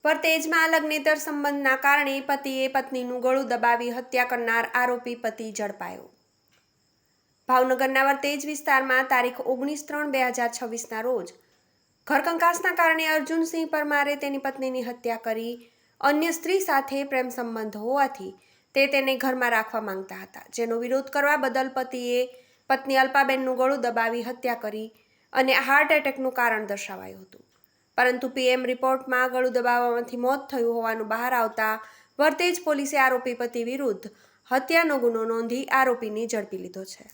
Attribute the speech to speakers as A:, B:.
A: વરતેજમાં લગ્નેતર સંબંધના કારણે પતિએ પત્નીનું ગળું દબાવી હત્યા કરનાર આરોપી પતિ ઝડપાયો। ભાવનગરના વરતેજ વિસ્તારમાં તારીખ 19/3/2026ના રોજ ઘરકંકાસના કારણે અર્જુનસિંહ પરમારે તેની પત્નીની હત્યા કરી અન્ય સ્ત્રી સાથે પ્રેમ સંબંધ હોવાથી તેને ઘરમાં રાખવા માંગતા હતા, જેનો વિરોધ કરવા બદલ પતિએ પત્ની અલ્પાબેનનું ગળું દબાવી હત્યા કરી અને હાર્ટ એટેકનું કારણ દર્શાવાયું હતું, પરંતુ પીએમ રિપોર્ટમાં ગળું દબાવવાથી મોત થયું હોવાનું બહાર આવતા વરતેજ પોલીસે આરોપી પતિ વિરુદ્ધ હત્યાનો ગુનો નોંધી આરોપીને ઝડપી લીધો છે।